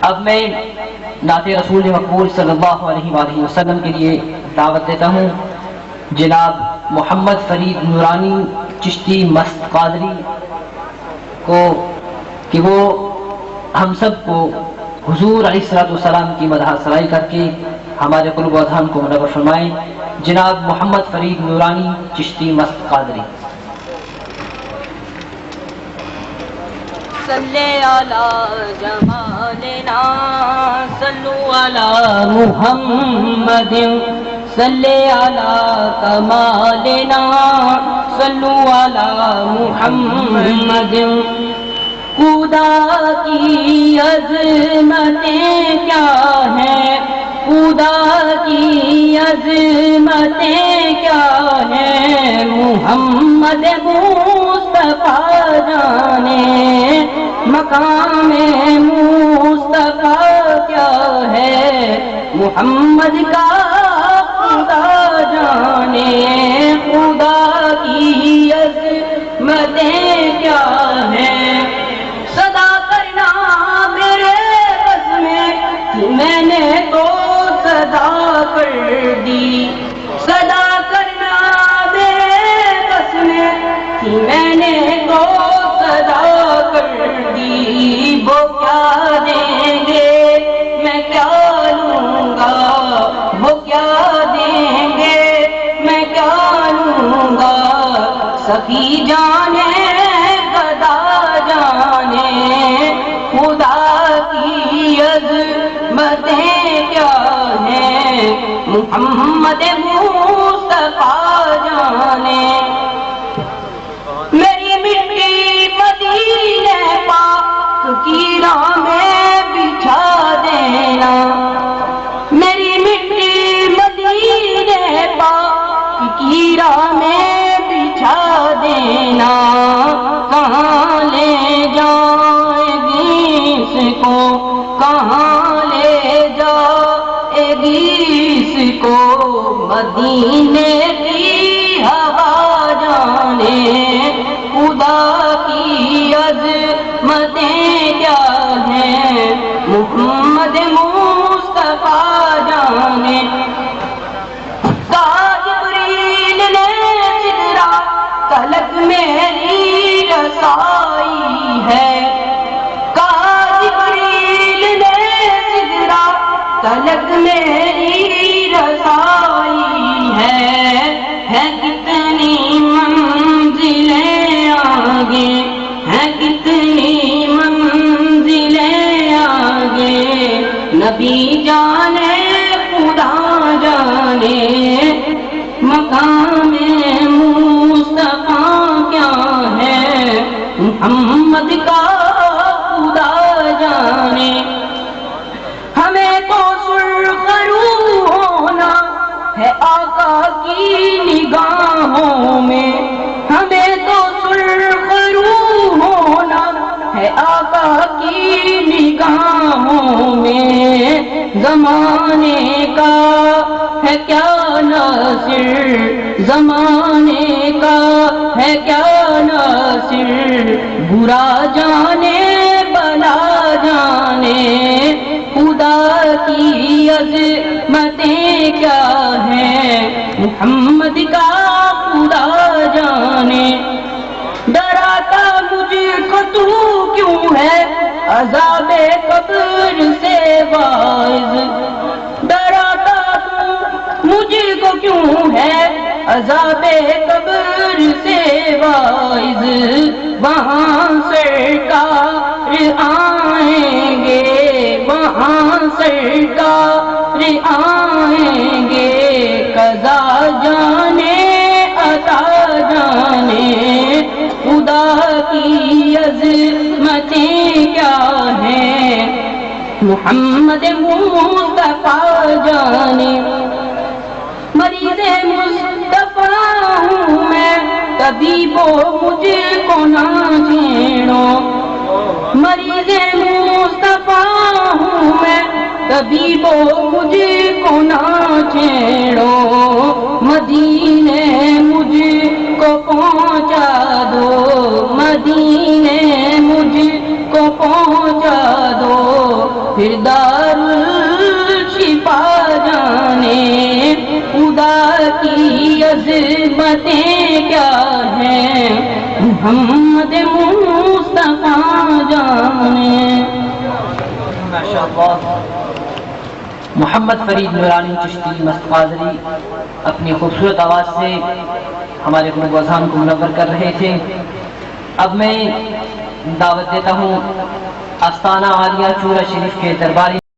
اب میں نعت رسول مقبول صلی اللہ علیہ وآلہ وسلم کے لیے دعوت دیتا ہوں جناب محمد فرید نورانی چشتی مست قادری کو کہ وہ ہم سب کو حضور علیہ الصلوۃ والسلام کی مدح سرائی کر کے ہمارے قلوب و اذہان کو منور فرمائیں. جناب محمد فرید نورانی چشتی مست قادری. صلی علی جمالنا صلو علی محمد صلی علی کمالنا صلو علی محمد. خدا کی عظمتیں کیا ہیں، خدا کی عظمتیں کیا ہیں، محمد مصطفیٰ جانے مقام مصطفیٰ کیا ہے، محمد کا خدا جانے خدا کی عظمتیں کیا ہیں. صدا کرنا میرے بس میں میں نے تو صدا کر دی، صدا کرنا میرے بس میں میں نے تو صدا کر دی. وہ کیا دیں گے میں کیا لوں گا، وہ کیا دیں گے میں کیا لوں گا. سخی جانے گدا جانے خدا کی عظمتیں کیا ہیں، محمد مصطفیٰ جانے. میری مٹی مدینے پاک کی راہ میں بچھا دینا، میری مٹی مدینے پاک کی راہ میں بچھا دینا. کہاں لے جائے گی اس کو، کہاں لے جائے گی اس کو، مدینے کی ہوا جانے خدا کی عظمتیں کیا ہیں، محمد مصطفیٰ جانے. جبریل نے سدرا تلک میری رسائی ہے، جبریل نے سدرا تلک میری رسائی ہے. کتنی منزلیں آگے، ہے کتنی منزلیں آگے، نبی جانے خدا جانے مقام مصطفیٰ کیا ہے، محمد کا خدا جانے. ہمیں تو سرخ روح ہونا ہے آقا کی نگاہوں میں، ہمیں تو سرخ روح ہونا ہے آقا کی نگاہوں میں. زمانے کا ہے کیا ناصر، زمانے کا ہے کیا ناصر، برا جانے بلا جانے خدا کی عظمتیں کیا ہیں، محمد کا خدا جانے. ڈراتا مجھ کو تو کیوں ہے عذاب قبر سے واعظ، ڈراتا تو مجھ کو کیوں ہے عذاب قبر سے واعظ. وہاں سرکار آئیں گے، وہاں سرکار آئیں گے، قضا جانے عطا جانے خدا کی عظمتیں کیا ہیں، محمد مصطفیٰ جانے. مریض مصطفیٰ ہوں میں طبیبو مجھ کو نہ چھیڑو، مریض مصطفیٰ ہوں میں طبیبو مجھ کو نہ چھیڑو. مدینے مجھ کو پہنچا دو، مدینے مجھ کو پہنچا دو، پھر دارالشفا جانے خدا کی عظمتیں کیا ہیں محمد مصطفیٰ جانے. ماشاءاللہ. محمد فرید نورانی چشتی مست قادری اپنی خوبصورت آواز سے ہمارے قلوب و اذہان کو منور کر رہے تھے. اب میں دعوت دیتا ہوں آستانہ عالیہ چورا شریف کے درباری